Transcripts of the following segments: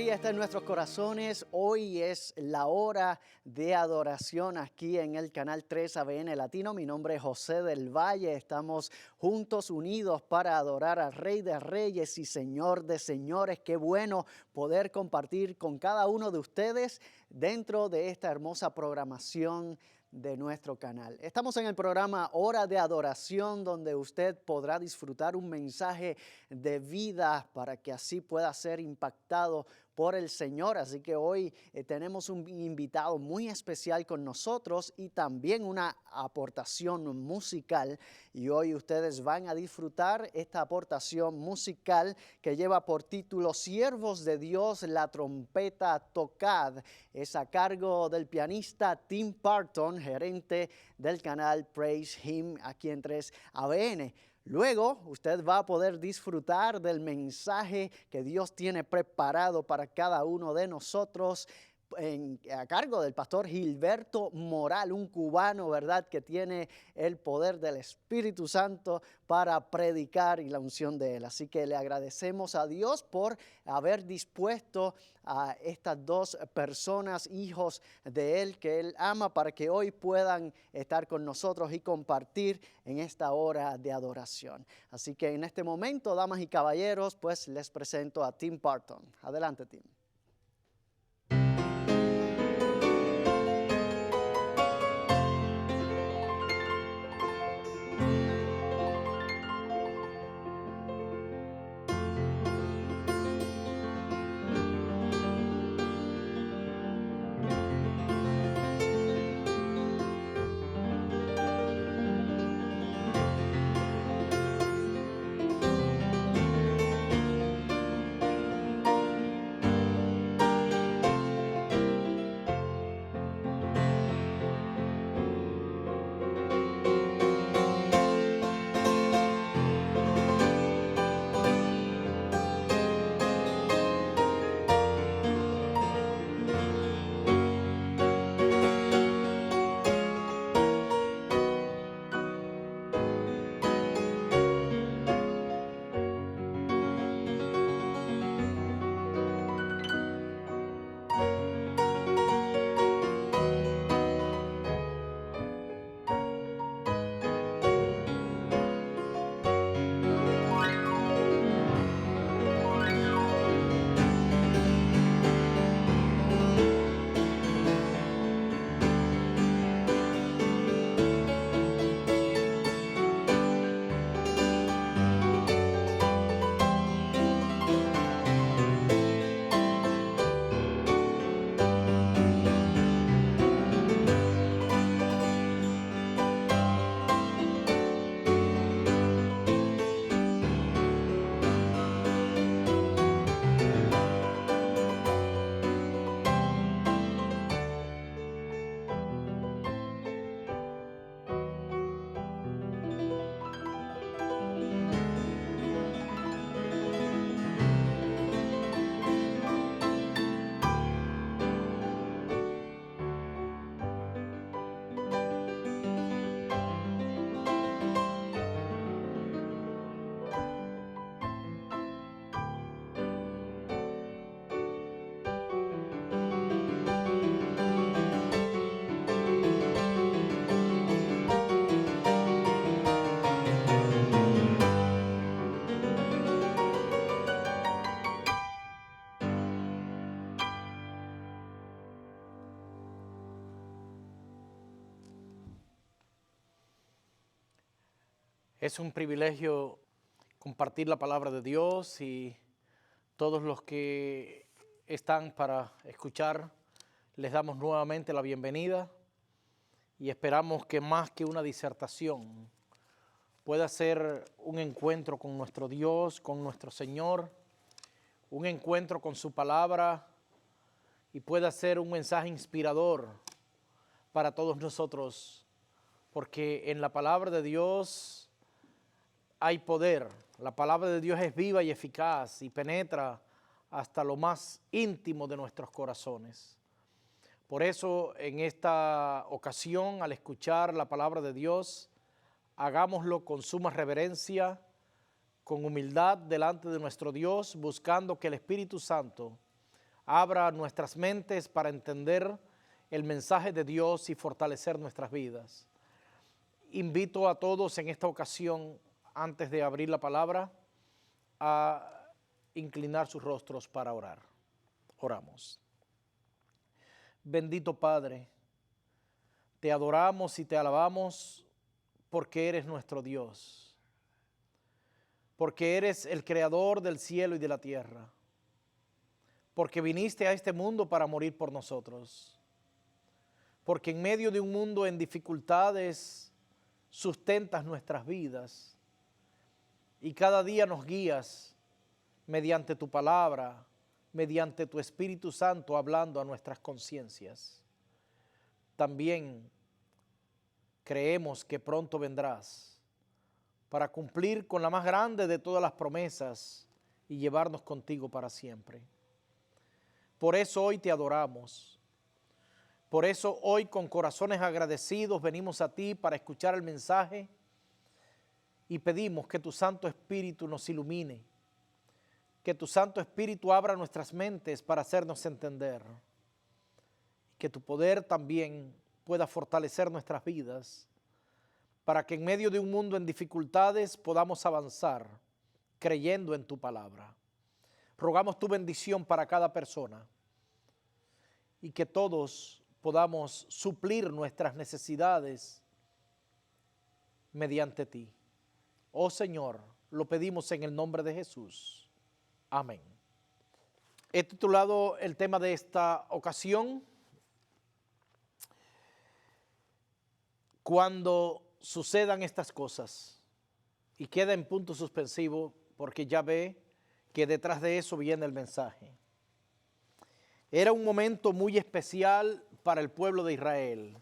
alegría está en nuestros corazones. Hoy es la hora de adoración aquí en el canal 3 ABN Latino. Mi nombre es José del Valle. Estamos juntos, unidos para adorar al Rey de Reyes y Señor de Señores. Qué bueno poder compartir con cada uno de ustedes dentro de esta hermosa programación de nuestro canal. Estamos en el programa Hora de Adoración, donde usted podrá disfrutar un mensaje de vida para que así pueda ser impactado por el Señor. Así que hoy tenemos un invitado muy especial con nosotros y también una aportación musical. Y hoy ustedes van a disfrutar esta aportación musical que lleva por título Siervos de Dios, la trompeta tocad. Es a cargo del pianista Tim Parton, gerente del canal Praise Him aquí en 3 ABN. Luego, usted va a poder disfrutar del mensaje que Dios tiene preparado para cada uno de nosotros a cargo del pastor Gilberto Moral, un cubano, ¿verdad?, que tiene el poder del Espíritu Santo para predicar y la unción de él. Así que le agradecemos a Dios por haber dispuesto a estas dos personas, hijos de él, que él ama, para que hoy puedan estar con nosotros y compartir en esta hora de adoración. Así que en este momento, damas y caballeros, pues les presento a Tim Parton. Adelante, Tim. Es un privilegio compartir la palabra de Dios y todos los que están para escuchar, les damos nuevamente la bienvenida y esperamos que más que una disertación pueda ser un encuentro con nuestro Dios, con nuestro Señor, un encuentro con su palabra y pueda ser un mensaje inspirador para todos nosotros, porque en la palabra de Dios hay poder. La palabra de Dios es viva y eficaz y penetra hasta lo más íntimo de nuestros corazones. Por eso, en esta ocasión, al escuchar la palabra de Dios, hagámoslo con suma reverencia, con humildad delante de nuestro Dios, buscando que el Espíritu Santo abra nuestras mentes para entender el mensaje de Dios y fortalecer nuestras vidas. Invito a todos en esta ocasión, antes de abrir la palabra, a inclinar sus rostros para orar. Oramos. Bendito Padre, te adoramos y te alabamos porque eres nuestro Dios, porque eres el creador del cielo y de la tierra, porque viniste a este mundo para morir por nosotros, porque en medio de un mundo en dificultades sustentas nuestras vidas y cada día nos guías mediante tu palabra, mediante tu Espíritu Santo hablando a nuestras conciencias. También creemos que pronto vendrás para cumplir con la más grande de todas las promesas y llevarnos contigo para siempre. Por eso hoy te adoramos. Por eso hoy con corazones agradecidos venimos a ti para escuchar el mensaje y pedimos que tu Santo Espíritu nos ilumine, que tu Santo Espíritu abra nuestras mentes para hacernos entender, que tu poder también pueda fortalecer nuestras vidas, para que en medio de un mundo en dificultades podamos avanzar creyendo en tu palabra. Rogamos tu bendición para cada persona y que todos podamos suplir nuestras necesidades mediante ti. Oh Señor, lo pedimos en el nombre de Jesús. Amén. He titulado el tema de esta ocasión, Cuando sucedan estas cosas, y queda en punto suspensivo porque ya ve que detrás de eso viene el mensaje. Era un momento muy especial para el pueblo de Israel.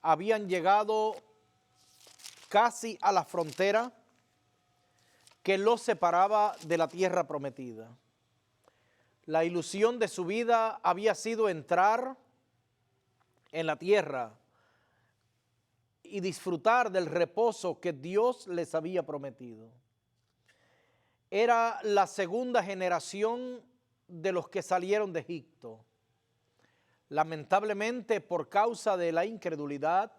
Habían llegado casi a la frontera que los separaba de la tierra prometida. La ilusión de su vida había sido entrar en la tierra y disfrutar del reposo que Dios les había prometido. Era la segunda generación de los que salieron de Egipto. Lamentablemente, por causa de la incredulidad,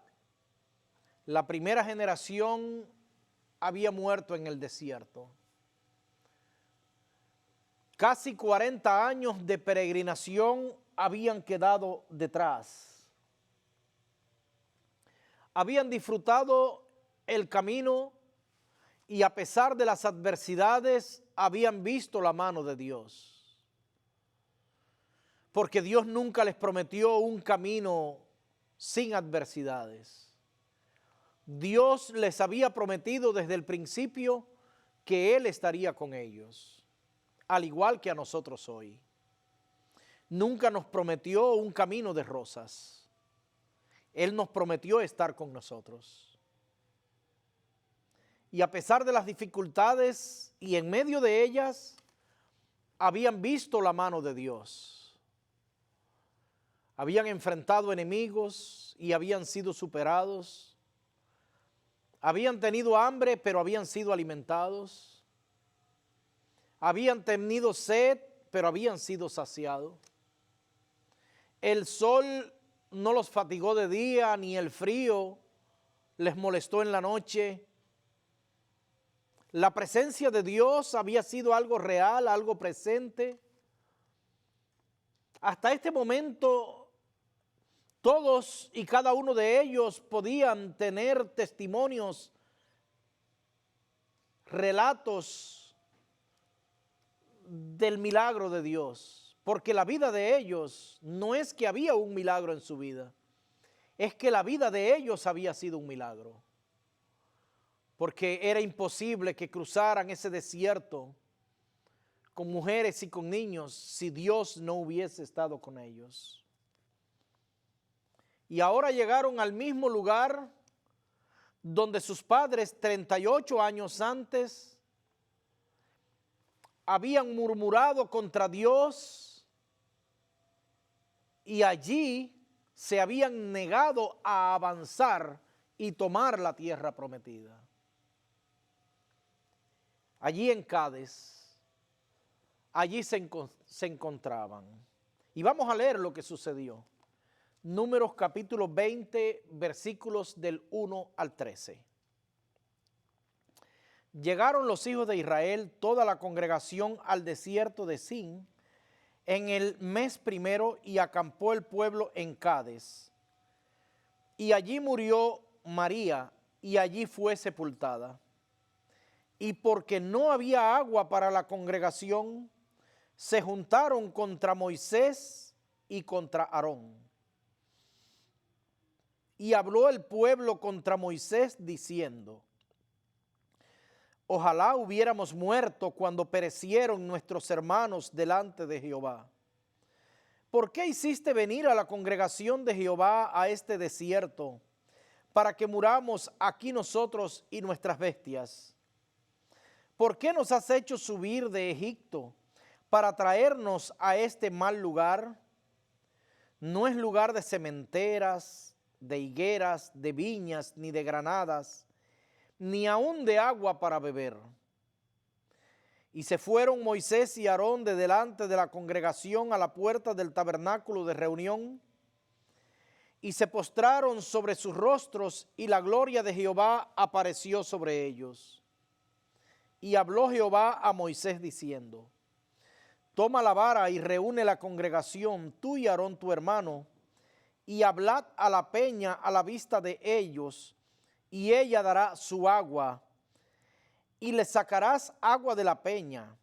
la primera generación había muerto en el desierto. Casi 40 años de peregrinación habían quedado detrás. Habían disfrutado el camino y a pesar de las adversidades habían visto la mano de Dios. Porque Dios nunca les prometió un camino sin adversidades. Dios les había prometido desde el principio que Él estaría con ellos, al igual que a nosotros hoy. Nunca nos prometió un camino de rosas. Él nos prometió estar con nosotros. Y a pesar de las dificultades y en medio de ellas, habían visto la mano de Dios. Habían enfrentado enemigos y habían sido superados. Habían tenido hambre, pero habían sido alimentados. Habían tenido sed, pero habían sido saciados. El sol no los fatigó de día, ni el frío les molestó en la noche. La presencia de Dios había sido algo real, algo presente. Hasta este momento, todos y cada uno de ellos podían tener testimonios, relatos del milagro de Dios. Porque la vida de ellos no es que había un milagro en su vida, es que la vida de ellos había sido un milagro. Porque era imposible que cruzaran ese desierto con mujeres y con niños si Dios no hubiese estado con ellos. Y ahora llegaron al mismo lugar donde sus padres 38 años antes habían murmurado contra Dios y allí se habían negado a avanzar y tomar la tierra prometida. Allí en Cádiz, allí se encontraban. Y vamos a leer lo que sucedió. Números capítulo 20, versículos del 1 al 13. Llegaron los hijos de Israel, toda la congregación, al desierto de Zin en el mes primero, y acampó el pueblo en Cades. Y allí murió María, y allí fue sepultada. Y porque no había agua para la congregación, se juntaron contra Moisés y contra Aarón. Y habló el pueblo contra Moisés diciendo: ojalá hubiéramos muerto cuando perecieron nuestros hermanos delante de Jehová. ¿Por qué hiciste venir a la congregación de Jehová a este desierto, para que muramos aquí nosotros y nuestras bestias? ¿Por qué nos has hecho subir de Egipto para traernos a este mal lugar? No es lugar de sementeras, de higueras, de viñas, ni de granadas, ni aun de agua para beber. Y se fueron Moisés y Aarón de delante de la congregación a la puerta del tabernáculo de reunión, y se postraron sobre sus rostros, y la gloria de Jehová apareció sobre ellos. Y habló Jehová a Moisés diciendo: toma la vara y reúne la congregación, tú y Aarón tu hermano, y hablad a la peña a la vista de ellos, y ella dará su agua, y le sacarás agua de la peña,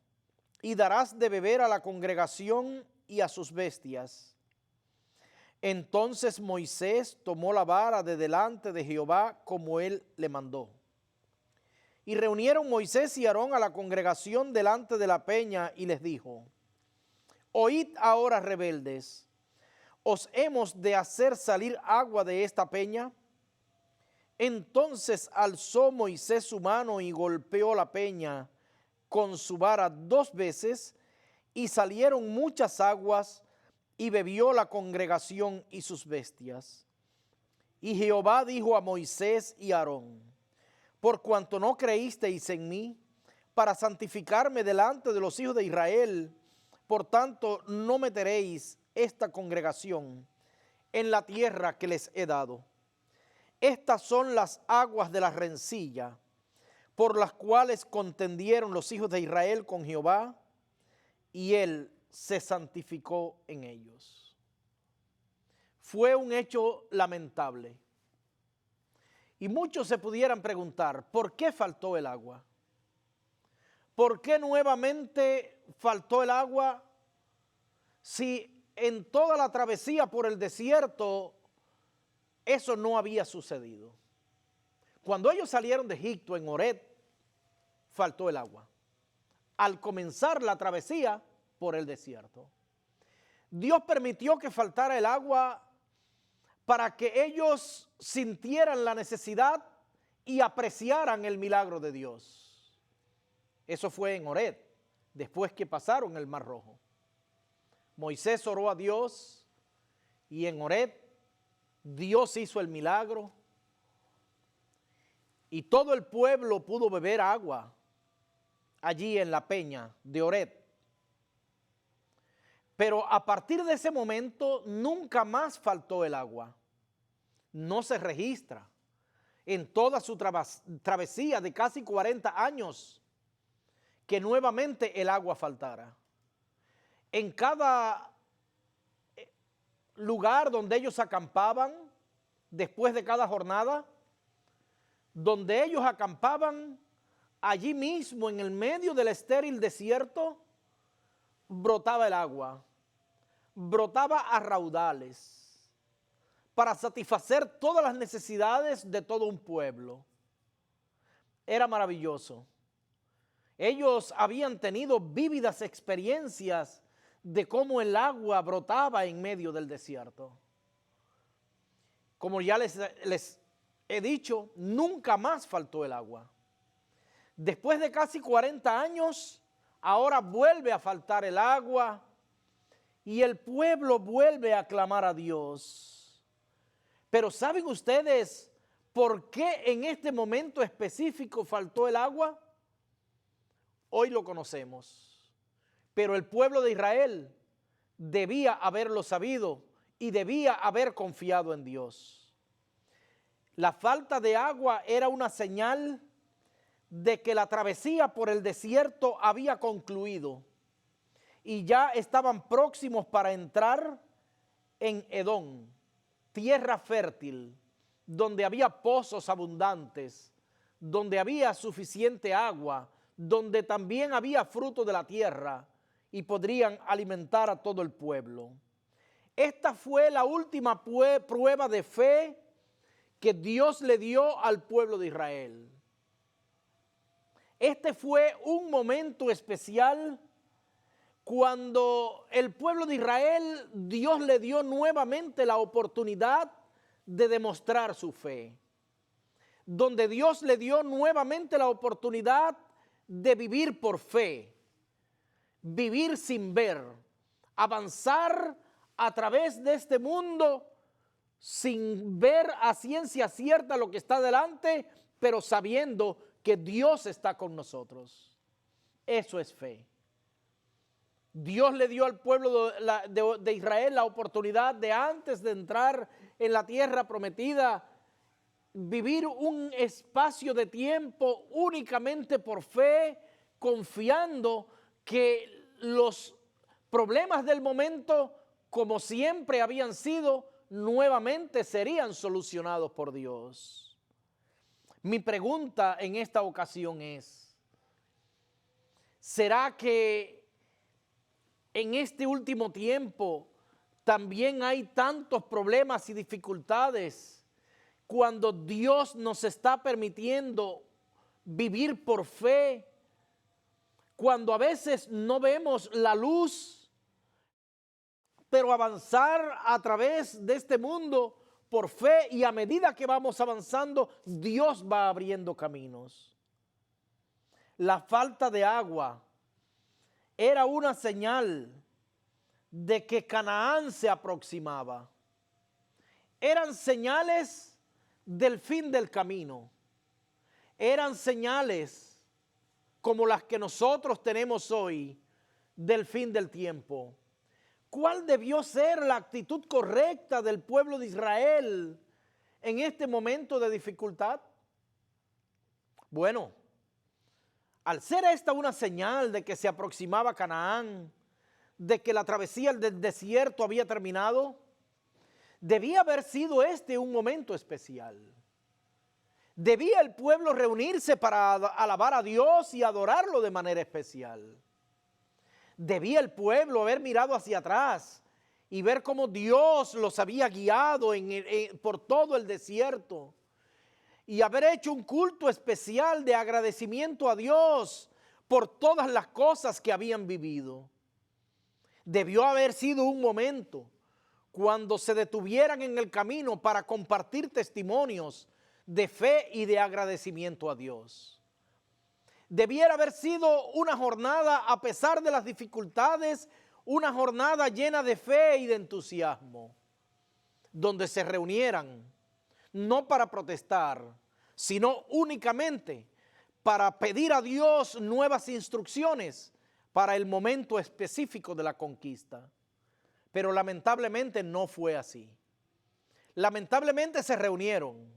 y darás de beber a la congregación y a sus bestias. Entonces Moisés tomó la vara de delante de Jehová como él le mandó. Y reunieron Moisés y Aarón a la congregación delante de la peña, y les dijo: oíd ahora, rebeldes, ¿os hemos de hacer salir agua de esta peña? Entonces alzó Moisés su mano y golpeó la peña con su vara 2 veces, y salieron muchas aguas, y bebió la congregación y sus bestias. Y Jehová dijo a Moisés y a Aarón: por cuanto no creísteis en mí, para santificarme delante de los hijos de Israel, por tanto no meteréis esta congregación en la tierra que les he dado. Estas son las aguas de la rencilla, por las cuales contendieron los hijos de Israel con Jehová, y él se santificó en ellos. Fue un hecho lamentable. Y muchos se pudieran preguntar: ¿por qué faltó el agua? ¿Por qué nuevamente faltó el agua si en toda la travesía por el desierto eso no había sucedido? Cuando ellos salieron de Egipto en Horeb, faltó el agua. Al comenzar la travesía por el desierto, Dios permitió que faltara el agua para que ellos sintieran la necesidad y apreciaran el milagro de Dios. Eso fue en Horeb, después que pasaron el Mar Rojo. Moisés oró a Dios, y en Horeb Dios hizo el milagro, y todo el pueblo pudo beber agua allí en la peña de Horeb. Pero a partir de ese momento nunca más faltó el agua. No se registra en toda su travesía de casi 40 años que nuevamente el agua faltara. En cada lugar donde ellos acampaban, después de cada jornada, donde ellos acampaban, allí mismo en el medio del estéril desierto, brotaba el agua, brotaba a raudales para satisfacer todas las necesidades de todo un pueblo. Era maravilloso. Ellos habían tenido vívidas experiencias de cómo el agua brotaba en medio del desierto. Como ya les he dicho, nunca más faltó el agua. Después de casi 40 años, ahora vuelve a faltar el agua y el pueblo vuelve a clamar a Dios. Pero ¿saben ustedes por qué en este momento específico faltó el agua? Hoy lo conocemos. pero el pueblo de Israel debía haberlo sabido y debía haber confiado en Dios. La falta de agua era una señal de que la travesía por el desierto había concluido y ya estaban próximos para entrar en Edom, tierra fértil, donde había pozos abundantes, donde había suficiente agua, donde también había fruto de la tierra y podrían alimentar a todo el pueblo. Esta fue la última prueba de fe que Dios le dio al pueblo de Israel. Este fue un momento especial cuando el pueblo de Israel, Dios le dio nuevamente la oportunidad de demostrar su fe. Donde Dios le dio nuevamente la oportunidad de vivir por fe, vivir sin ver, avanzar a través de este mundo sin ver a ciencia cierta lo que está delante, pero sabiendo que Dios está con nosotros. Eso es fe. Dios le dio al pueblo de Israel la oportunidad de, antes de entrar en la tierra prometida, vivir un espacio de tiempo únicamente por fe, confiando que los problemas del momento, como siempre habían sido, nuevamente serían solucionados por Dios. Mi pregunta en esta ocasión es, ¿será que en este último tiempo también hay tantos problemas y dificultades cuando Dios nos está permitiendo vivir por fe, cuando a veces no vemos la luz, pero avanzar a través de este mundo por fe, y a medida que vamos avanzando, Dios va abriendo caminos? La falta de agua era una señal de que Canaán se aproximaba. Eran señales del fin del camino. Eran señales como las que nosotros tenemos hoy del fin del tiempo. ¿Cuál debió ser la actitud correcta del pueblo de Israel en este momento de dificultad? Bueno, al ser esta una señal de que se aproximaba Canaán, de que la travesía del desierto había terminado, debía haber sido este un momento especial. Debía el pueblo reunirse para alabar a Dios y adorarlo de manera especial. Debía el pueblo haber mirado hacia atrás y ver cómo Dios los había guiado por todo el desierto, y haber hecho un culto especial de agradecimiento a Dios por todas las cosas que habían vivido. Debió haber sido un momento cuando se detuvieran en el camino para compartir testimonios de fe y de agradecimiento a Dios. Debiera haber sido una jornada, a pesar de las dificultades, una jornada llena de fe y de entusiasmo, donde se reunieran no para protestar, sino únicamente para pedir a Dios nuevas instrucciones para el momento específico de la conquista. Pero lamentablemente no fue así. Lamentablemente se reunieron,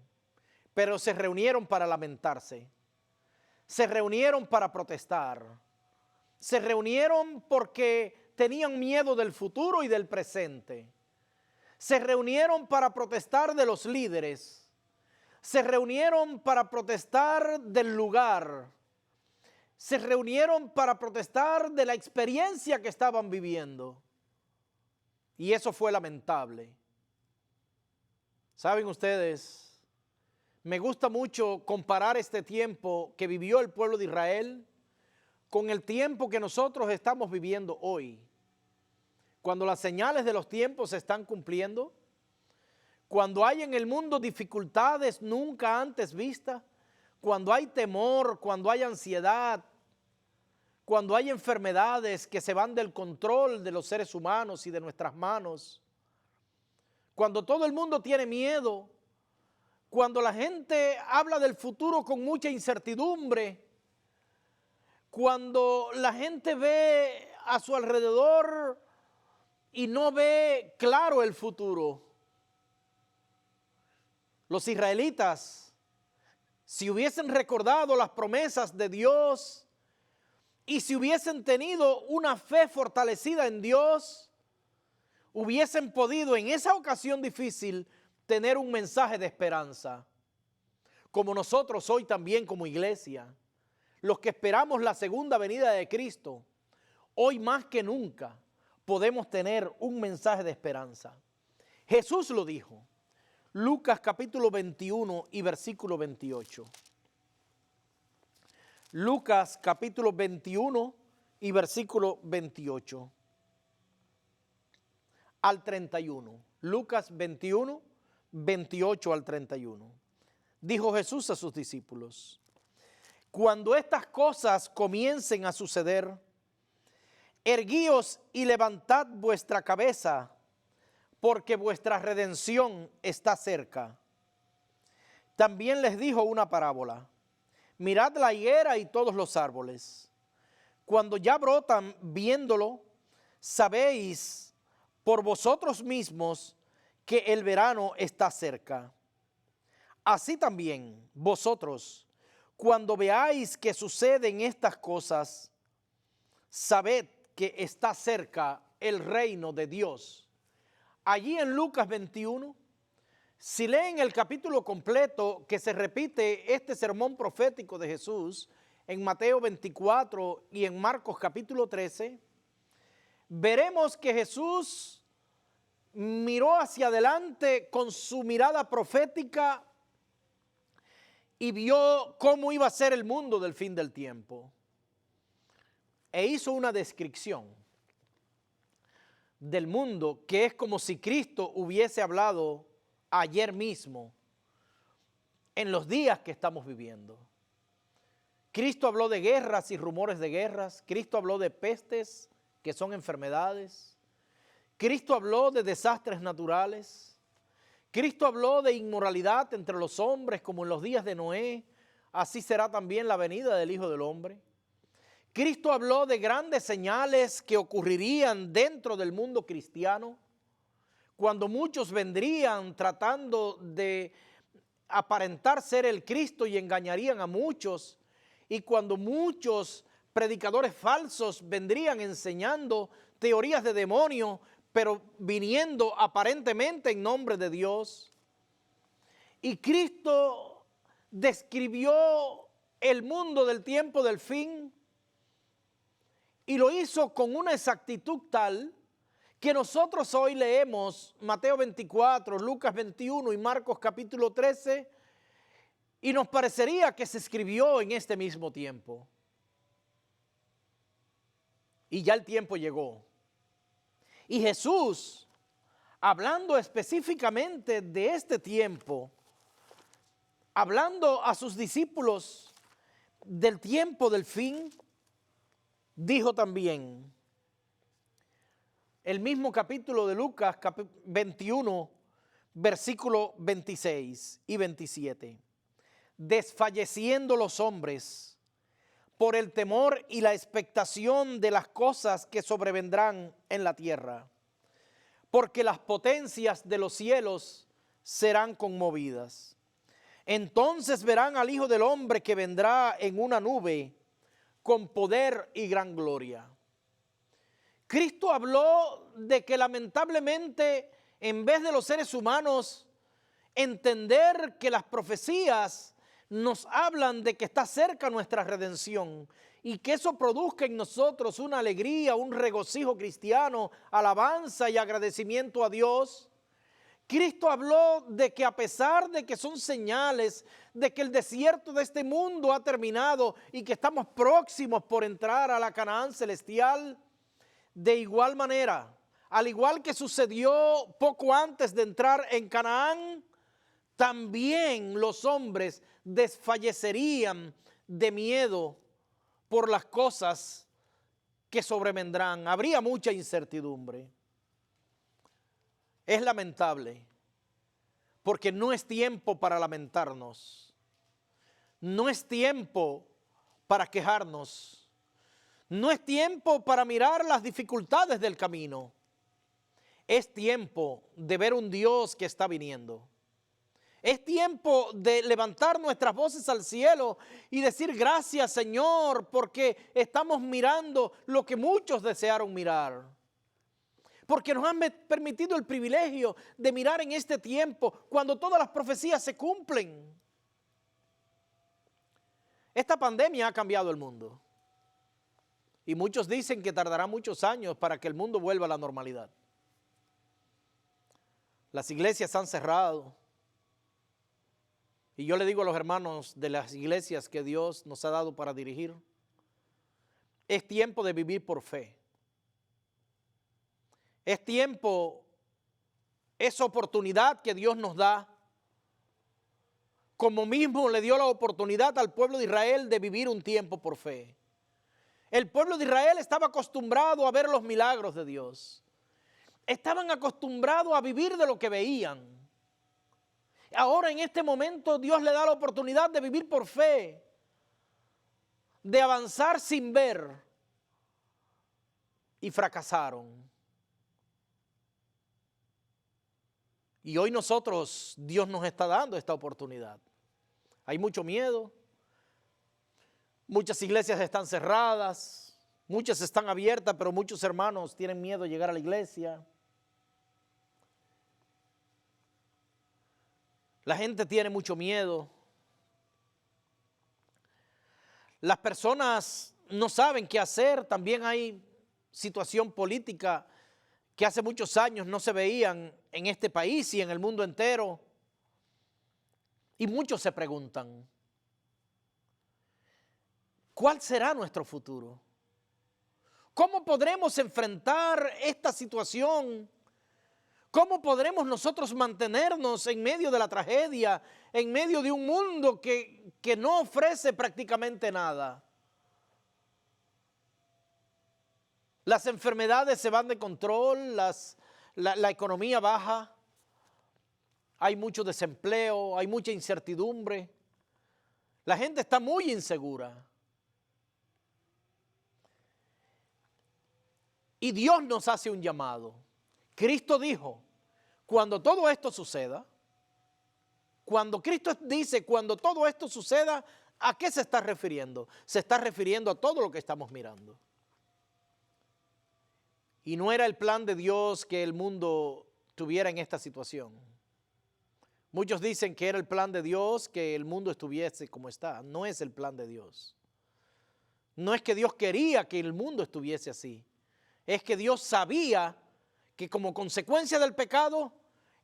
pero se reunieron para lamentarse. Se reunieron para protestar. Se reunieron porque tenían miedo del futuro y del presente. Se reunieron para protestar de los líderes. Se reunieron para protestar del lugar. Se reunieron para protestar de la experiencia que estaban viviendo. Y eso fue lamentable. ¿Saben ustedes? Me gusta mucho comparar este tiempo que vivió el pueblo de Israel con el tiempo que nosotros estamos viviendo hoy. Cuando las señales de los tiempos se están cumpliendo, cuando hay en el mundo dificultades nunca antes vistas, cuando hay temor, cuando hay ansiedad, cuando hay enfermedades que se van del control de los seres humanos y de nuestras manos, cuando todo el mundo tiene miedo, cuando la gente habla del futuro con mucha incertidumbre, cuando la gente ve a su alrededor y no ve claro el futuro. Los israelitas, si hubiesen recordado las promesas de Dios y si hubiesen tenido una fe fortalecida en Dios, hubiesen podido en esa ocasión difícil tener un mensaje de esperanza. Como nosotros hoy también como iglesia, los que esperamos la segunda venida de Cristo, hoy más que nunca podemos tener un mensaje de esperanza. Jesús lo dijo. Lucas capítulo 21 y versículo 28. Lucas capítulo 21 y versículo 28 al 31. Lucas 21, 28 al 31. Dijo Jesús a sus discípulos: cuando estas cosas comiencen a suceder, erguíos y levantad vuestra cabeza, porque vuestra redención está cerca. También les dijo una parábola: mirad la higuera y todos los árboles. Cuando ya brotan, viéndolo, sabéis por vosotros mismos que el verano está cerca. Así también vosotros, cuando veáis que suceden estas cosas, sabed que está cerca el reino de Dios. Allí en Lucas 21, si leen el capítulo completo que se repite este sermón profético de Jesús en Mateo 24 y en Marcos capítulo 13, veremos que Jesús miró hacia adelante con su mirada profética y vio cómo iba a ser el mundo del fin del tiempo. E hizo una descripción del mundo que es como si Cristo hubiese hablado ayer mismo, en los días que estamos viviendo. Cristo habló de guerras y rumores de guerras. Cristo habló de pestes, que son enfermedades. Cristo habló de desastres naturales. Cristo habló de inmoralidad entre los hombres, como en los días de Noé. Así será también la venida del Hijo del Hombre. Cristo habló de grandes señales que ocurrirían dentro del mundo cristiano, cuando muchos vendrían tratando de aparentar ser el Cristo y engañarían a muchos, y cuando muchos predicadores falsos vendrían enseñando teorías de demonio, pero viniendo aparentemente en nombre de Dios. Y Cristo describió el mundo del tiempo del fin y lo hizo con una exactitud tal que nosotros hoy leemos Mateo 24, Lucas 21 y Marcos capítulo 13 y nos parecería que se escribió en este mismo tiempo. Y ya el tiempo llegó. Y Jesús, hablando específicamente de este tiempo, hablando a sus discípulos del tiempo del fin, dijo también, el mismo capítulo de Lucas 21, versículo 26 y 27. Desfalleciendo los hombres por el temor y la expectación de las cosas que sobrevendrán en la tierra, porque las potencias de los cielos serán conmovidas. Entonces verán al Hijo del Hombre que vendrá en una nube con poder y gran gloria. Cristo habló de que lamentablemente, en vez de los seres humanos entender que las profecías nos hablan de que está cerca nuestra redención y que eso produzca en nosotros una alegría, un regocijo cristiano, alabanza y agradecimiento a Dios, Cristo habló de que a pesar de que son señales de que el desierto de este mundo ha terminado y que estamos próximos por entrar a la Canaán celestial, de igual manera, al igual que sucedió poco antes de entrar en Canaán, también los hombres desfallecerían de miedo por las cosas que sobrevendrán. Habría mucha incertidumbre. Es lamentable, porque no es tiempo para lamentarnos. No es tiempo para quejarnos. No es tiempo para mirar las dificultades del camino. Es tiempo de ver un Dios que está viniendo. Es tiempo de levantar nuestras voces al cielo y decir gracias, Señor, porque estamos mirando lo que muchos desearon mirar. Porque nos han permitido el privilegio de mirar en este tiempo cuando todas las profecías se cumplen. Esta pandemia ha cambiado el mundo. Y muchos dicen que tardará muchos años para que el mundo vuelva a la normalidad. Las iglesias han cerrado. Y yo le digo a los hermanos de las iglesias que Dios nos ha dado para dirigir, es tiempo de vivir por fe. Es tiempo, esa oportunidad que Dios nos da, como mismo le dio la oportunidad al pueblo de Israel de vivir un tiempo por fe. El pueblo de Israel estaba acostumbrado a ver los milagros de Dios. Estaban acostumbrados a vivir de lo que veían. Ahora en este momento Dios le da la oportunidad de vivir por fe, de avanzar sin ver, y fracasaron. Y hoy nosotros, Dios nos está dando esta oportunidad. Hay mucho miedo, muchas iglesias están cerradas, muchas están abiertas, pero muchos hermanos tienen miedo de llegar a la iglesia. La gente tiene mucho miedo. Las personas no saben qué hacer. También hay situación política que hace muchos años no se veían en este país y en el mundo entero. Y muchos se preguntan, ¿cuál será nuestro futuro? ¿Cómo podremos enfrentar esta situación? ¿Cómo podremos nosotros mantenernos en medio de la tragedia, en medio de un mundo que no ofrece prácticamente nada? Las enfermedades se van de control, la economía baja, hay mucho desempleo, hay mucha incertidumbre. La gente está muy insegura. Y Dios nos hace un llamado. Cristo dijo, cuando todo esto suceda, cuando Cristo dice, cuando todo esto suceda, ¿a qué se está refiriendo? Se está refiriendo a todo lo que estamos mirando. Y no era el plan de Dios que el mundo estuviera en esta situación. Muchos dicen que era el plan de Dios que el mundo estuviese como está. No es el plan de Dios. No es que Dios quería que el mundo estuviese así. Es que Dios sabía que como consecuencia del pecado,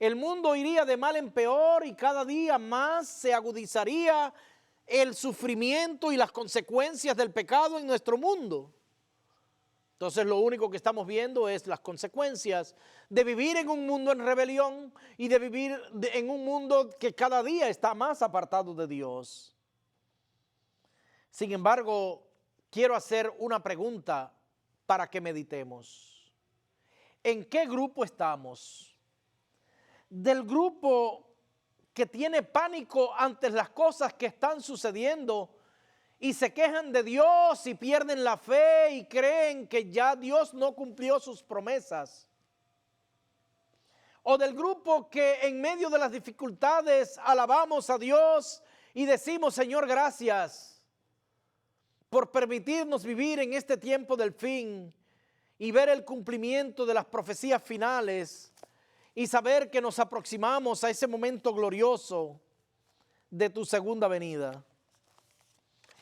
el mundo iría de mal en peor y cada día más se agudizaría el sufrimiento y las consecuencias del pecado en nuestro mundo. Entonces lo único que estamos viendo es las consecuencias de vivir en un mundo en rebelión y de vivir en un mundo que cada día está más apartado de Dios. Sin embargo, quiero hacer una pregunta para que meditemos. ¿En qué grupo estamos? ¿Del grupo que tiene pánico ante las cosas que están sucediendo y se quejan de Dios y pierden la fe y creen que ya Dios no cumplió sus promesas? ¿O del grupo que en medio de las dificultades alabamos a Dios y decimos, Señor, gracias por permitirnos vivir en este tiempo del fin y ver el cumplimiento de las profecías finales y saber que nos aproximamos a ese momento glorioso de tu segunda venida?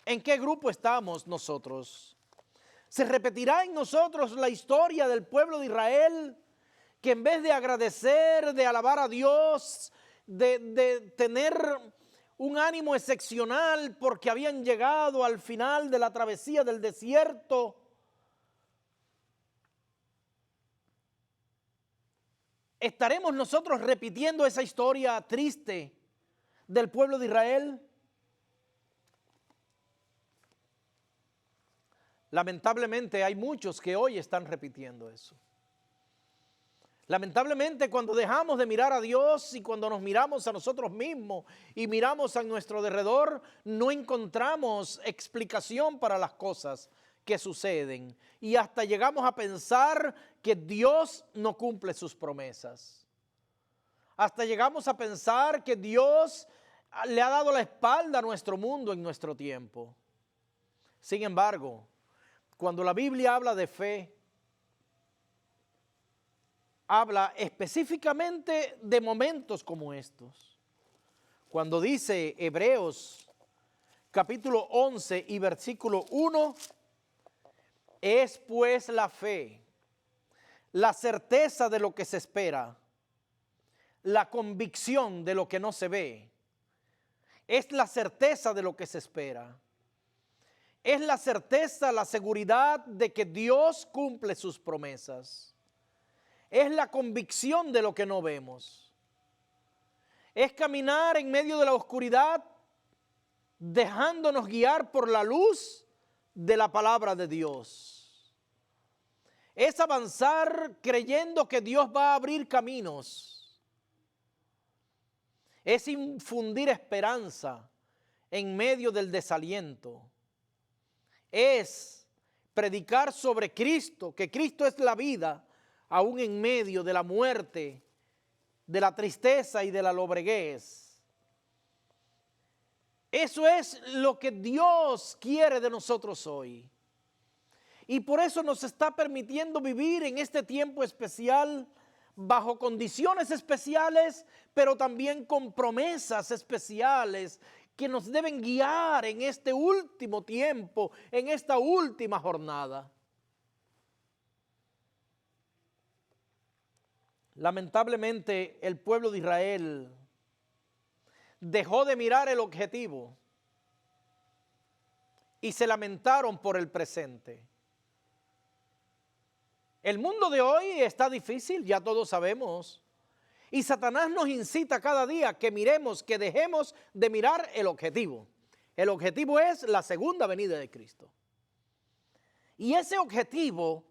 ¿En qué grupo estamos nosotros? ¿Se repetirá en nosotros la historia del pueblo de Israel, que en vez de agradecer, de alabar a Dios, de tener un ánimo excepcional porque habían llegado al final de la travesía del desierto, estaremos nosotros repitiendo esa historia triste del pueblo de Israel? Lamentablemente hay muchos que hoy están repitiendo eso. Lamentablemente cuando dejamos de mirar a Dios y cuando nos miramos a nosotros mismos y miramos a nuestro alrededor, no encontramos explicación para las cosas que suceden y hasta llegamos a pensar que Dios no cumple sus promesas. Hasta llegamos a pensar que Dios le ha dado la espalda a nuestro mundo en nuestro tiempo. Sin embargo, cuando la Biblia habla de fe, habla específicamente de momentos como estos. Cuando dice Hebreos capítulo 11 y versículo 1, es pues la fe, la certeza de lo que se espera, la convicción de lo que no se ve. Es la certeza de lo que se espera. Es la certeza, la seguridad de que Dios cumple sus promesas. Es la convicción de lo que no vemos. Es caminar en medio de la oscuridad, dejándonos guiar por la luz de la palabra de Dios. Es avanzar creyendo que Dios va a abrir caminos. Es infundir esperanza en medio del desaliento. Es predicar sobre Cristo, que Cristo es la vida, aún en medio de la muerte, de la tristeza y de la lobreguez. Eso es lo que Dios quiere de nosotros hoy. Y por eso nos está permitiendo vivir en este tiempo especial, bajo condiciones especiales, pero también con promesas especiales que nos deben guiar en este último tiempo, en esta última jornada. Lamentablemente, el pueblo de Israel dejó de mirar el objetivo y se lamentaron por el presente. El mundo de hoy está difícil, ya todos sabemos. Y Satanás nos incita cada día que miremos, que dejemos de mirar el objetivo. El objetivo es la segunda venida de Cristo. Y ese objetivo,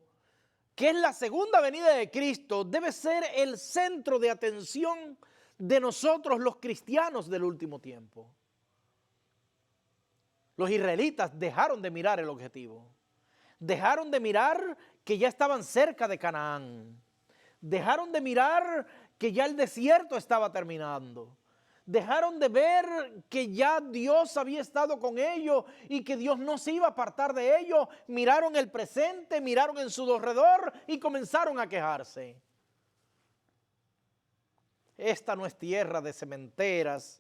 que es la segunda venida de Cristo, debe ser el centro de atención de nosotros los cristianos del último tiempo. Los israelitas dejaron de mirar el objetivo. Dejaron de mirar que ya estaban cerca de Canaán. Dejaron de mirar que ya el desierto estaba terminando. Dejaron de ver que ya Dios había estado con ellos y que Dios no se iba a apartar de ellos. Miraron el presente, miraron en su alrededor y comenzaron a quejarse. Esta no es tierra de cementeras.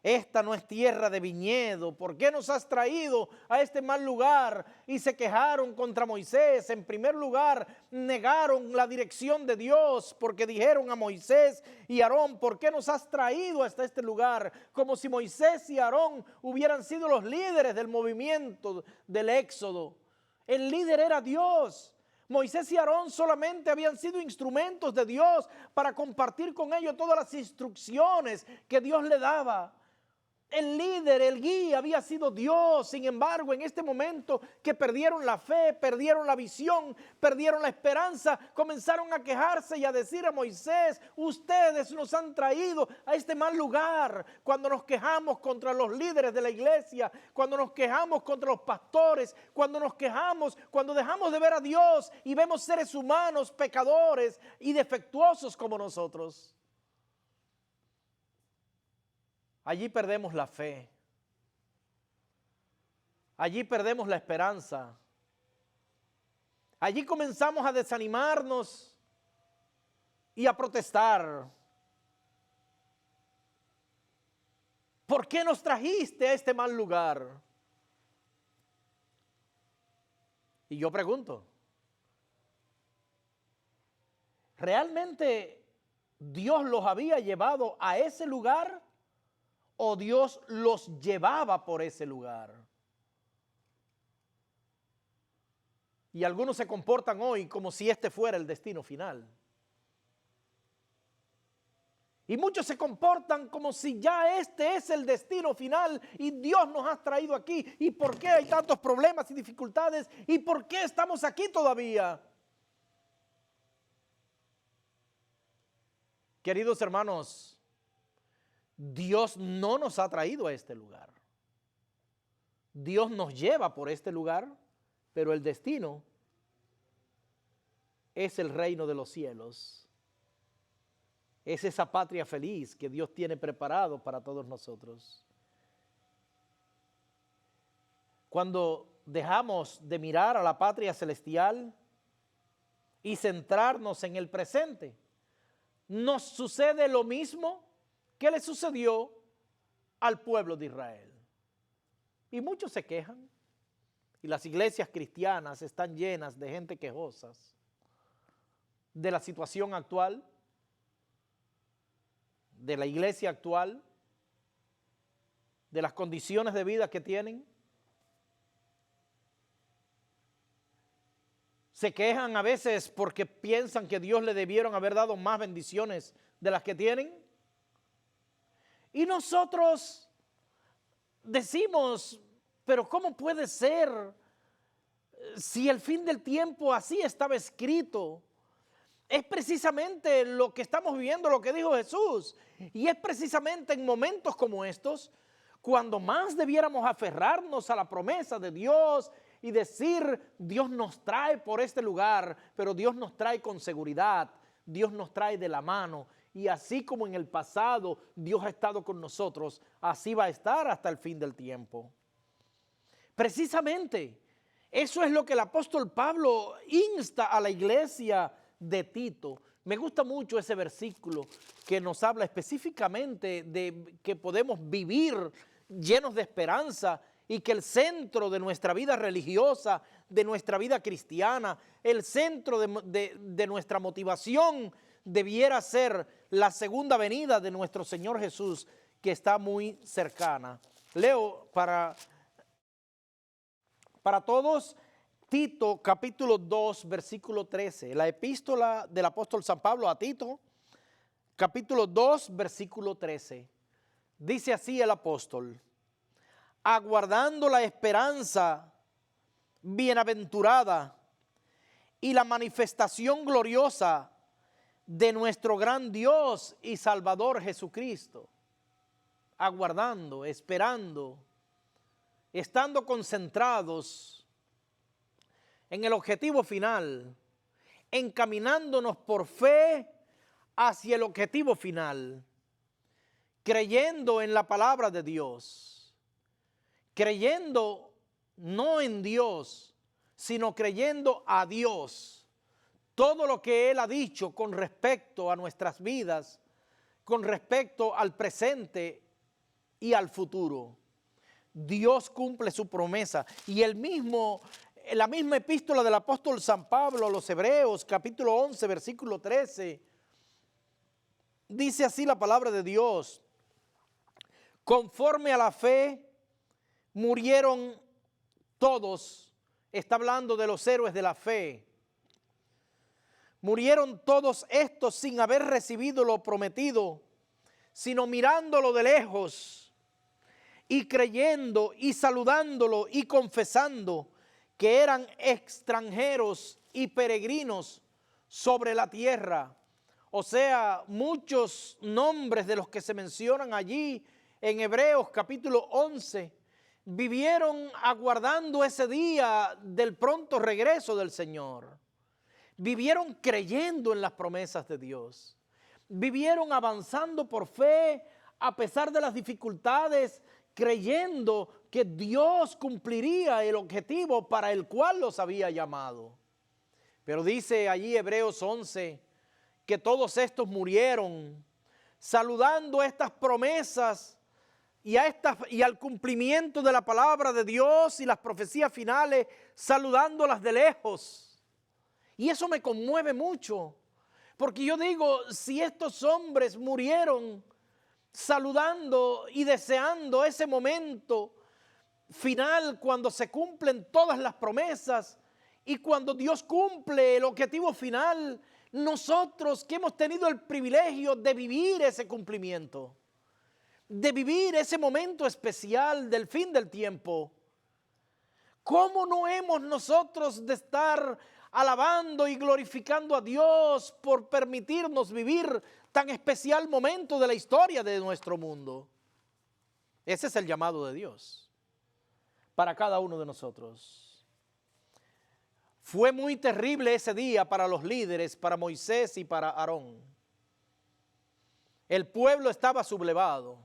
Esta no es tierra de viñedo. ¿Por qué nos has traído a este mal lugar? Y se quejaron contra Moisés. En primer lugar, negaron la dirección de Dios porque dijeron a Moisés y Aarón, ¿por qué nos has traído hasta este lugar? Como si Moisés y Aarón hubieran sido los líderes del movimiento del Éxodo. El líder era Dios. Moisés y Aarón solamente habían sido instrumentos de Dios para compartir con ellos todas las instrucciones que Dios le daba. El líder, el guía había sido Dios. Sin embargo, en este momento que perdieron la fe, perdieron la visión, perdieron la esperanza, comenzaron a quejarse y a decir a Moisés, ustedes nos han traído a este mal lugar. Cuando nos quejamos contra los líderes de la iglesia, cuando nos quejamos contra los pastores, cuando nos quejamos, cuando dejamos de ver a Dios y vemos seres humanos, pecadores y defectuosos como nosotros. Allí perdemos la fe. Allí perdemos la esperanza. Allí comenzamos a desanimarnos y a protestar. ¿Por qué nos trajiste a este mal lugar? Y yo pregunto, ¿realmente Dios los había llevado a ese lugar? ¿O Dios los llevaba por ese lugar? Y algunos se comportan hoy como si este fuera el destino final. Y muchos se comportan como si ya este es el destino final y Dios nos ha traído aquí. ¿Y por qué hay tantos problemas y dificultades? ¿Y por qué estamos aquí todavía? Queridos hermanos, Dios no nos ha traído a este lugar. Dios nos lleva por este lugar, pero el destino es el reino de los cielos. Es esa patria feliz que Dios tiene preparado para todos nosotros. Cuando dejamos de mirar a la patria celestial y centrarnos en el presente, nos sucede lo mismo que le sucedió al pueblo de Israel. Y muchos se quejan, y las iglesias cristianas están llenas de gente quejosas de la situación actual, de la iglesia actual, de las condiciones de vida que tienen. Se quejan a veces porque piensan que Dios le debieron haber dado más bendiciones de las que tienen. Y nosotros decimos, pero ¿cómo puede ser si el fin del tiempo así estaba escrito? Es precisamente lo que estamos viviendo, lo que dijo Jesús. Y es precisamente en momentos como estos cuando más debiéramos aferrarnos a la promesa de Dios y decir, Dios nos trae por este lugar, pero Dios nos trae con seguridad, Dios nos trae de la mano. Y así como en el pasado Dios ha estado con nosotros, así va a estar hasta el fin del tiempo. Precisamente, eso es lo que el apóstol Pablo insta a la iglesia de Tito. Me gusta mucho ese versículo que nos habla específicamente de que podemos vivir llenos de esperanza y que el centro de nuestra vida religiosa, de nuestra vida cristiana, el centro de nuestra motivación debiera ser la segunda venida de nuestro Señor Jesús, que está muy cercana. Leo para todos Tito capítulo 2 versículo 13, la epístola del apóstol San Pablo a Tito, capítulo 2 versículo 13. Dice así el apóstol: aguardando la esperanza bienaventurada y la manifestación gloriosa de nuestro gran Dios y Salvador Jesucristo. Aguardando, esperando, estando concentrados en el objetivo final, encaminándonos por fe hacia el objetivo final, creyendo en la palabra de Dios, creyendo no en Dios, sino creyendo a Dios, todo lo que Él ha dicho con respecto a nuestras vidas, con respecto al presente y al futuro. Dios cumple su promesa y la misma epístola del apóstol San Pablo a los Hebreos, capítulo 11, versículo 13, dice así la palabra de Dios: conforme a la fe murieron todos. Está hablando de los héroes de la fe. Murieron todos estos sin haber recibido lo prometido, sino mirándolo de lejos y creyendo y saludándolo y confesando que eran extranjeros y peregrinos sobre la tierra. O sea, muchos nombres de los que se mencionan allí en Hebreos capítulo 11 vivieron aguardando ese día del pronto regreso del Señor. Vivieron creyendo en las promesas de Dios. Vivieron avanzando por fe a pesar de las dificultades, creyendo que Dios cumpliría el objetivo para el cual los había llamado. Pero dice allí Hebreos 11 que todos estos murieron saludando estas promesas y al cumplimiento de la palabra de Dios y las profecías finales, saludándolas de lejos. Y eso me conmueve mucho, porque yo digo, si estos hombres murieron saludando y deseando ese momento final cuando se cumplen todas las promesas y cuando Dios cumple el objetivo final, nosotros que hemos tenido el privilegio de vivir ese cumplimiento, de vivir ese momento especial del fin del tiempo, ¿cómo no hemos nosotros de estar alabando y glorificando a Dios por permitirnos vivir tan especial momento de la historia de nuestro mundo? Ese es el llamado de Dios para cada uno de nosotros. Fue muy terrible ese día para los líderes, para Moisés y para Aarón. El pueblo estaba sublevado.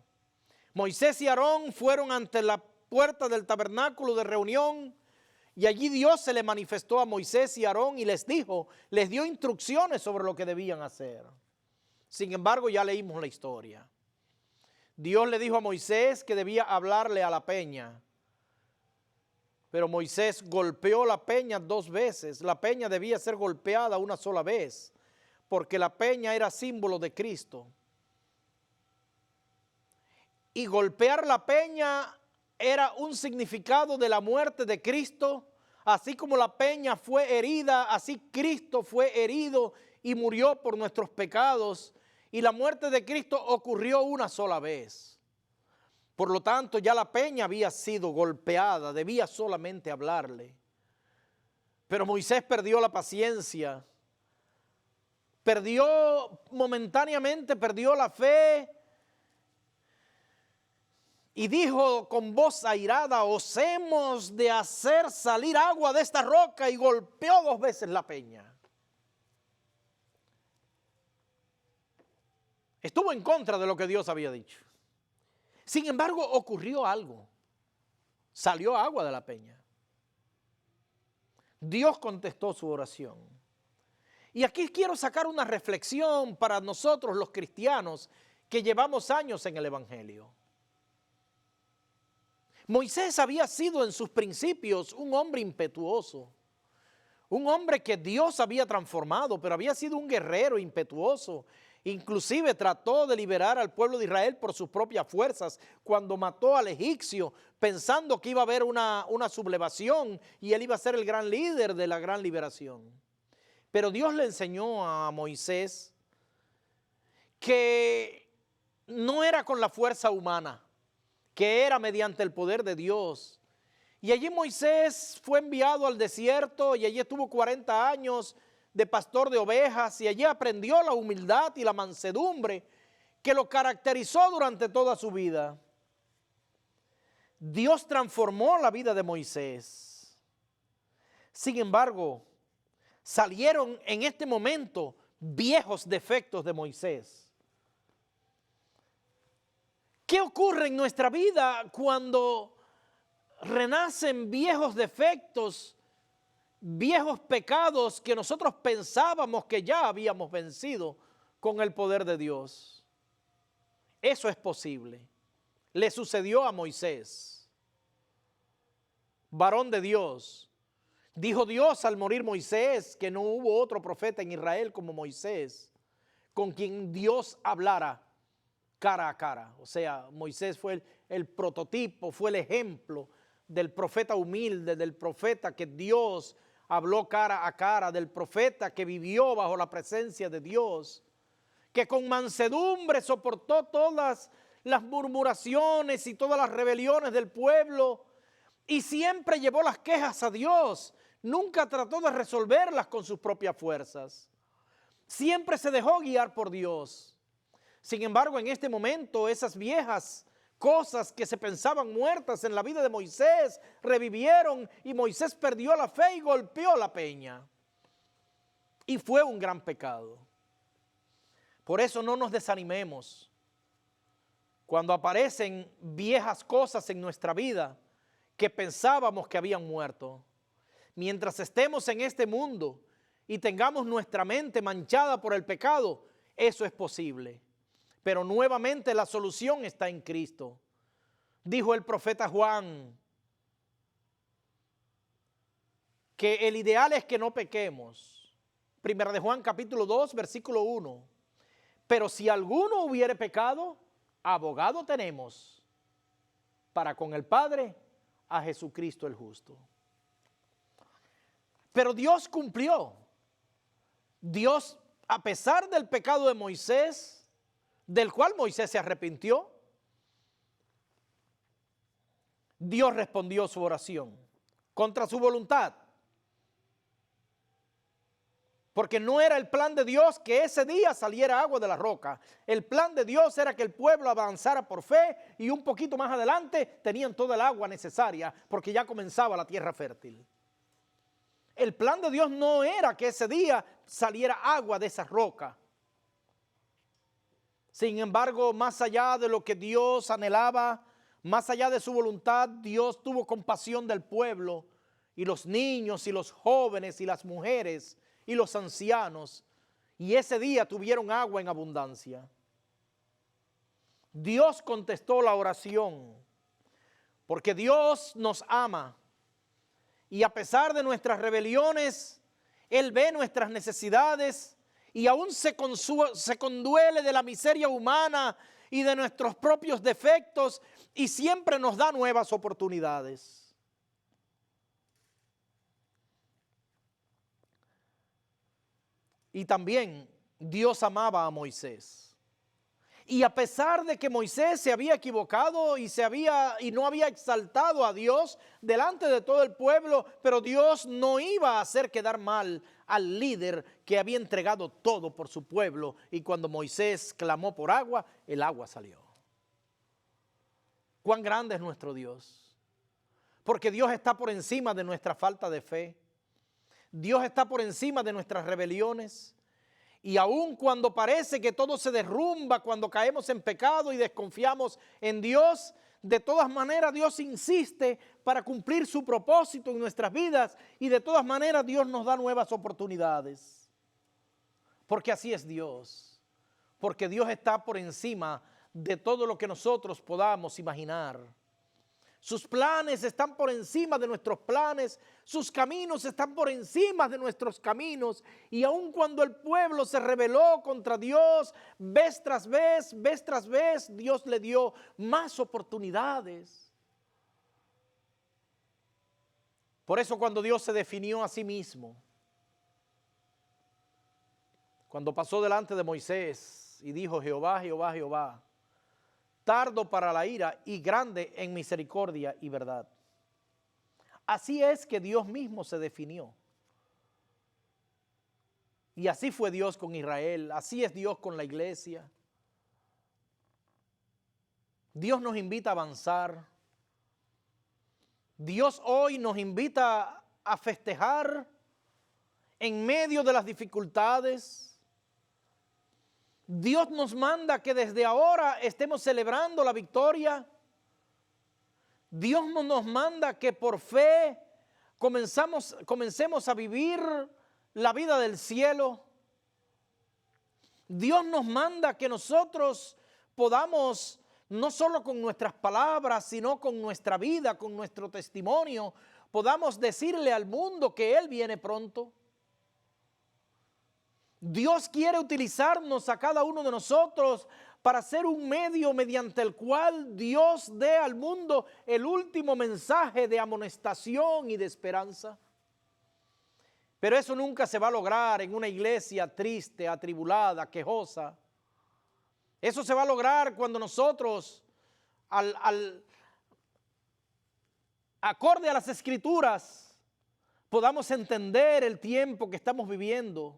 Moisés y Aarón fueron ante la puerta del tabernáculo de reunión y allí Dios se le manifestó a Moisés y Aarón y les dio instrucciones sobre lo que debían hacer. Sin embargo, ya leímos la historia. Dios le dijo a Moisés que debía hablarle a la peña. Pero Moisés golpeó la peña 2 veces. La peña debía ser golpeada una sola vez, porque la peña era símbolo de Cristo. Y golpear la peña era un significado de la muerte de Cristo. Así como la peña fue herida, así Cristo fue herido y murió por nuestros pecados. Y la muerte de Cristo ocurrió una sola vez. Por lo tanto, ya la peña había sido golpeada, debía solamente hablarle. Pero Moisés perdió la paciencia, momentáneamente perdió la fe y dijo con voz airada: os hemos de hacer salir agua de esta roca, y golpeó 2 veces la peña. Estuvo en contra de lo que Dios había dicho. Sin embargo, ocurrió algo. Salió agua de la peña. Dios contestó su oración. Y aquí quiero sacar una reflexión para nosotros los cristianos que llevamos años en el Evangelio. Moisés había sido en sus principios un hombre impetuoso, un hombre que Dios había transformado, pero había sido un guerrero impetuoso. Inclusive trató de liberar al pueblo de Israel por sus propias fuerzas cuando mató al egipcio, pensando que iba a haber una sublevación y él iba a ser el gran líder de la gran liberación. Pero Dios le enseñó a Moisés que no era con la fuerza humana, que era mediante el poder de Dios. Y allí Moisés fue enviado al desierto y allí estuvo 40 años de pastor de ovejas, y allí aprendió la humildad y la mansedumbre que lo caracterizó durante toda su vida. Dios transformó la vida de Moisés. Sin embargo, salieron en este momento viejos defectos de Moisés. ¿Qué ocurre en nuestra vida cuando renacen viejos defectos, viejos pecados que nosotros pensábamos que ya habíamos vencido con el poder de Dios? Eso es posible. Le sucedió a Moisés, varón de Dios. Dijo Dios al morir Moisés que no hubo otro profeta en Israel como Moisés, con quien Dios hablara cara a cara. O sea, Moisés fue el prototipo, fue el ejemplo del profeta humilde, del profeta que Dios habló cara a cara, del profeta que vivió bajo la presencia de Dios, que con mansedumbre soportó todas las murmuraciones y todas las rebeliones del pueblo y siempre llevó las quejas a Dios. Nunca trató de resolverlas con sus propias fuerzas. Siempre se dejó guiar por Dios. Sin embargo, en este momento, esas viejas cosas que se pensaban muertas en la vida de Moisés revivieron y Moisés perdió la fe y golpeó la peña. Y fue un gran pecado. Por eso no nos desanimemos cuando aparecen viejas cosas en nuestra vida que pensábamos que habían muerto. Mientras estemos en este mundo y tengamos nuestra mente manchada por el pecado, eso es posible. Pero nuevamente la solución está en Cristo. Dijo el profeta Juan que el ideal es que no pequemos. Primera de Juan capítulo 2 versículo 1. Pero si alguno hubiere pecado, abogado tenemos para con el Padre, a Jesucristo el justo. Pero Dios cumplió. Dios, a pesar del pecado de Moisés, del cual Moisés se arrepintió, Dios respondió su oración contra su voluntad. Porque no era el plan de Dios que ese día saliera agua de la roca. El plan de Dios era que el pueblo avanzara por fe y un poquito más adelante tenían toda el agua necesaria porque ya comenzaba la tierra fértil. El plan de Dios no era que ese día saliera agua de esa roca. Sin embargo, más allá de lo que Dios anhelaba, más allá de su voluntad, Dios tuvo compasión del pueblo, y los niños y los jóvenes y las mujeres y los ancianos, y ese día tuvieron agua en abundancia. Dios contestó la oración, porque Dios nos ama, y a pesar de nuestras rebeliones, Él ve nuestras necesidades y aún se conduele de la miseria humana y de nuestros propios defectos, y siempre nos da nuevas oportunidades. Y también Dios amaba a Moisés. Y a pesar de que Moisés se había equivocado y no había exaltado a Dios delante de todo el pueblo, pero Dios no iba a hacer quedar mal al líder que había entregado todo por su pueblo. Y cuando Moisés clamó por agua, el agua salió. Cuán grande es nuestro Dios, porque Dios está por encima de nuestra falta de fe. Dios está por encima de nuestras rebeliones. Y aun cuando parece que todo se derrumba, cuando caemos en pecado y desconfiamos en Dios, de todas maneras Dios insiste para cumplir su propósito en nuestras vidas, y de todas maneras Dios nos da nuevas oportunidades. Porque así es Dios. Porque Dios está por encima de todo lo que nosotros podamos imaginar. Sus planes están por encima de nuestros planes, sus caminos están por encima de nuestros caminos. Y aun cuando el pueblo se rebeló contra Dios, vez tras vez, Dios le dio más oportunidades. Por eso cuando Dios se definió a sí mismo, cuando pasó delante de Moisés y dijo: Jehová, Jehová, Jehová, tardo para la ira y grande en misericordia y verdad. Así es que Dios mismo se definió. Y así fue Dios con Israel, así es Dios con la iglesia. Dios nos invita a avanzar. Dios hoy nos invita a festejar en medio de las dificultades. Dios nos manda que desde ahora estemos celebrando la victoria. Dios nos manda que por fe comencemos a vivir la vida del cielo. Dios nos manda que nosotros podamos, no solo con nuestras palabras, sino con nuestra vida, con nuestro testimonio, podamos decirle al mundo que Él viene pronto. Dios quiere utilizarnos a cada uno de nosotros para ser un medio mediante el cual Dios dé al mundo el último mensaje de amonestación y de esperanza. Pero eso nunca se va a lograr en una iglesia triste, atribulada, quejosa. Eso se va a lograr cuando nosotros, acorde a las Escrituras, podamos entender el tiempo que estamos viviendo.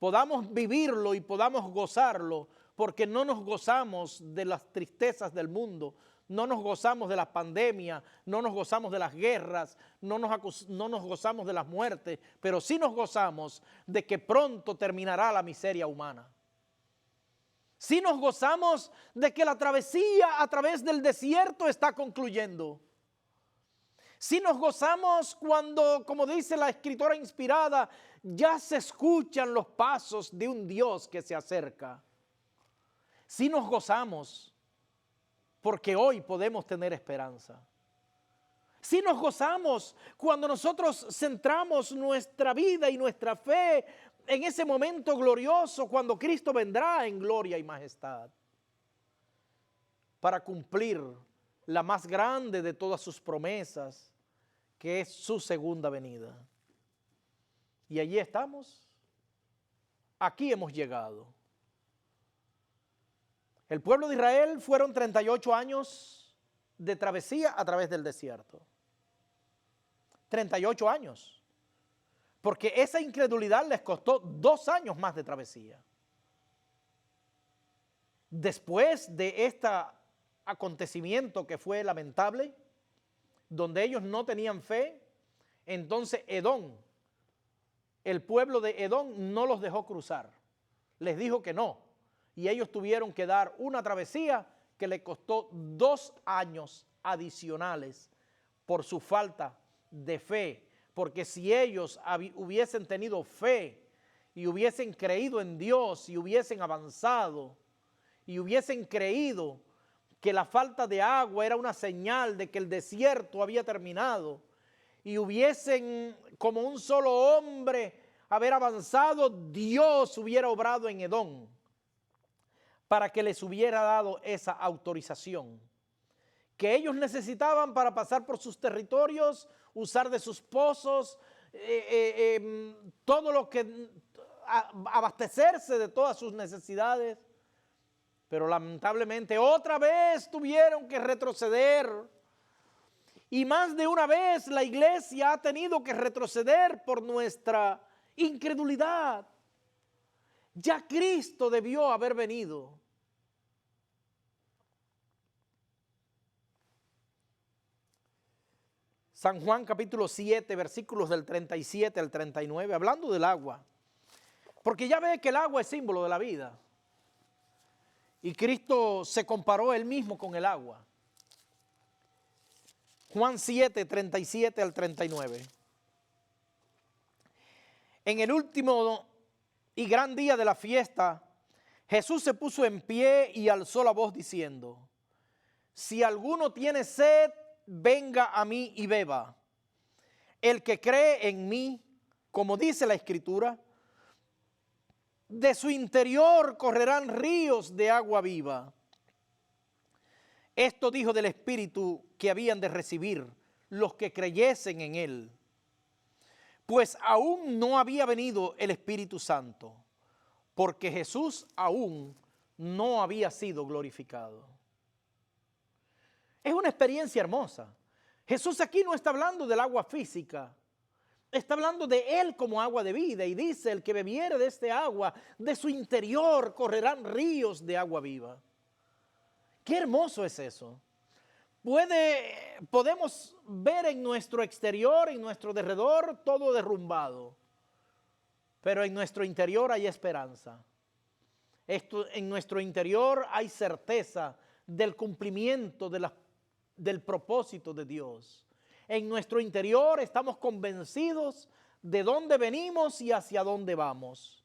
Podamos vivirlo y podamos gozarlo, porque no nos gozamos de las tristezas del mundo, no nos gozamos de la pandemia, no nos gozamos de las guerras, no nos gozamos de las muertes, pero sí nos gozamos de que pronto terminará la miseria humana. Sí nos gozamos de que la travesía a través del desierto está concluyendo. Sí nos gozamos cuando, como dice la escritora inspirada, ya se escuchan los pasos de un Dios que se acerca. Sí nos gozamos porque hoy podemos tener esperanza. Sí nos gozamos cuando nosotros centramos nuestra vida y nuestra fe en ese momento glorioso cuando Cristo vendrá en gloria y majestad para cumplir la más grande de todas sus promesas, que es su segunda venida. Y allí estamos. Aquí hemos llegado. El pueblo de Israel fueron 38 años de travesía a través del desierto. 38 años. Porque esa incredulidad les costó 2 años más de travesía. Después de este acontecimiento que fue lamentable, donde ellos no tenían fe, Entonces Edom, el pueblo de Edom no los dejó cruzar. Les dijo que no. Y ellos tuvieron que dar una travesía que le costó 2 años adicionales por su falta de fe. Porque si ellos hubiesen tenido fe y hubiesen creído en Dios y hubiesen avanzado y hubiesen creído que la falta de agua era una señal de que el desierto había terminado y hubiesen como un solo hombre haber avanzado, Dios hubiera obrado en Edom para que les hubiera dado esa autorización que ellos necesitaban para pasar por sus territorios, usar de sus pozos, todo lo que, abastecerse de todas sus necesidades. Pero lamentablemente otra vez tuvieron que retroceder. Y más de una vez la iglesia ha tenido que retroceder por nuestra incredulidad. Ya Cristo debió haber venido. San Juan capítulo 7, versículos del 37 al 39, hablando del agua. Porque ya ve que el agua es símbolo de la vida. Y Cristo se comparó él mismo con el agua. Juan 7, 37 al 39. En el último y gran día de la fiesta, Jesús se puso en pie y alzó la voz diciendo: si alguno tiene sed, venga a mí y beba. El que cree en mí, como dice la Escritura, de su interior correrán ríos de agua viva. Esto dijo del Espíritu que habían de recibir los que creyesen en él, pues aún no había venido el Espíritu Santo, porque Jesús aún no había sido glorificado. Es una experiencia hermosa. Jesús aquí no está hablando del agua física, está hablando de Él como agua de vida y dice: el que bebiere de este agua, de su interior correrán ríos de agua viva. Qué hermoso es eso. Podemos ver en nuestro exterior, en nuestro derredor, todo derrumbado, pero en nuestro interior hay esperanza. En nuestro interior hay certeza del cumplimiento del propósito de Dios. En nuestro interior estamos convencidos de dónde venimos y hacia dónde vamos.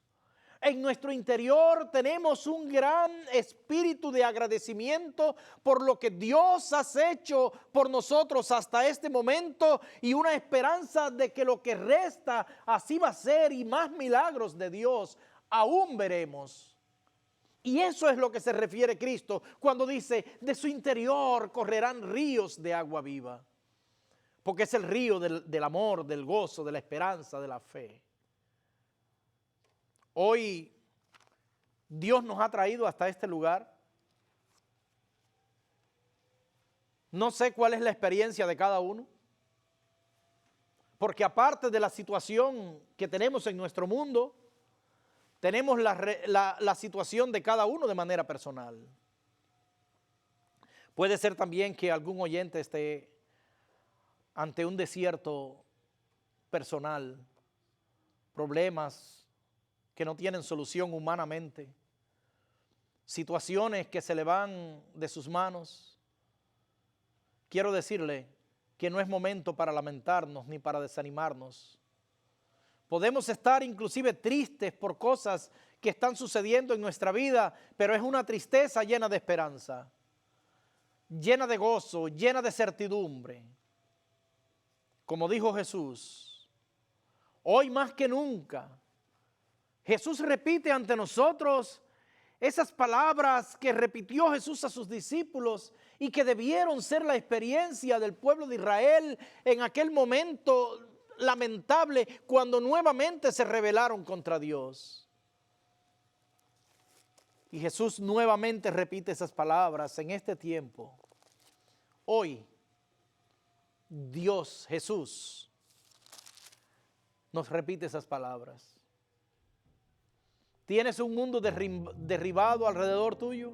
En nuestro interior tenemos un gran espíritu de agradecimiento por lo que Dios ha hecho por nosotros hasta este momento y una esperanza de que lo que resta así va a ser y más milagros de Dios aún veremos. Y eso es lo que se refiere Cristo cuando dice: de su interior correrán ríos de agua viva. Porque es el río del amor, del gozo, de la esperanza, de la fe. Hoy Dios nos ha traído hasta este lugar. No sé cuál es la experiencia de cada uno. Porque aparte de la situación que tenemos en nuestro mundo, tenemos la situación de cada uno de manera personal. Puede ser también que algún oyente esté ante un desierto personal, problemas que no tienen solución humanamente, situaciones que se le van de sus manos. Quiero decirle que no es momento para lamentarnos ni para desanimarnos. Podemos estar inclusive tristes por cosas que están sucediendo en nuestra vida, pero es una tristeza llena de esperanza, llena de gozo, llena de certidumbre. Como dijo Jesús, hoy más que nunca, Jesús repite ante nosotros esas palabras que repitió Jesús a sus discípulos y que debieron ser la experiencia del pueblo de Israel en aquel momento lamentable cuando nuevamente se rebelaron contra Dios. Y Jesús nuevamente repite esas palabras en este tiempo. Hoy, Dios, Jesús, nos repite esas palabras. ¿Tienes un mundo derribado alrededor tuyo?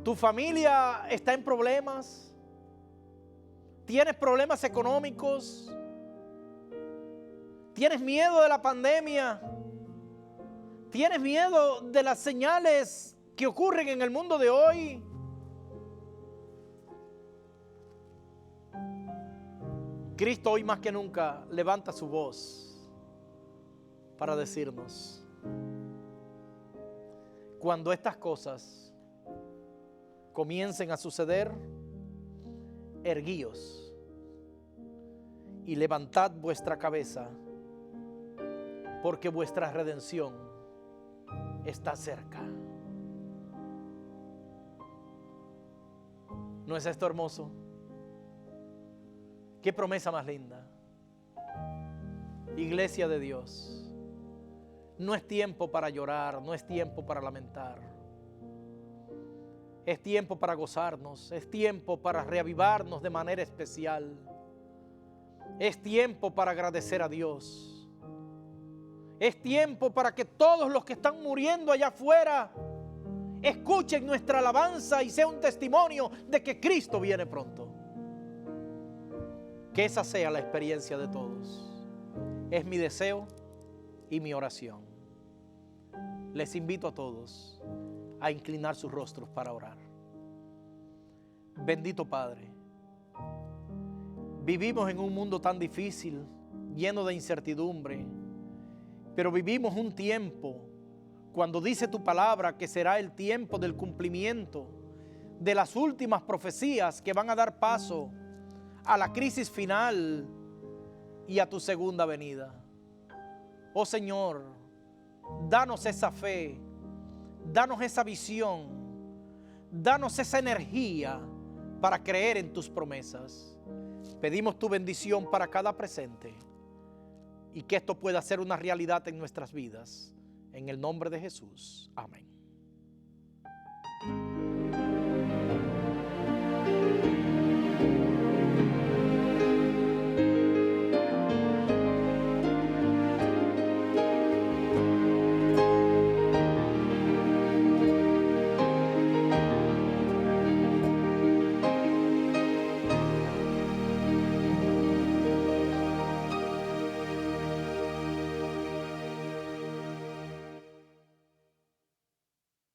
¿Tu familia está en problemas? ¿Tienes problemas económicos? ¿Tienes miedo de la pandemia? ¿Tienes miedo de las señales que ocurren en el mundo de hoy? Cristo hoy más que nunca levanta su voz para decirnos: cuando estas cosas comiencen a suceder, erguíos y levantad vuestra cabeza, porque vuestra redención está cerca. ¿No es esto hermoso? ¿Qué promesa más linda? Iglesia de Dios, no es tiempo para llorar, no es tiempo para lamentar. Es tiempo para gozarnos, es tiempo para reavivarnos de manera especial. Es tiempo para agradecer a Dios. Es tiempo para que todos los que están muriendo allá afuera escuchen nuestra alabanza y sea un testimonio de que Cristo viene pronto. Que esa sea la experiencia de todos. Es mi deseo y mi oración. Les invito a todos a inclinar sus rostros para orar. Bendito Padre, vivimos en un mundo tan difícil, lleno de incertidumbre, pero vivimos un tiempo, cuando dice tu palabra que será el tiempo del cumplimiento de las últimas profecías que van a dar paso a la crisis final y a tu segunda venida. Oh Señor, danos esa fe, danos esa visión, danos esa energía para creer en tus promesas. Pedimos tu bendición para cada presente y que esto pueda ser una realidad en nuestras vidas. En el nombre de Jesús. Amén.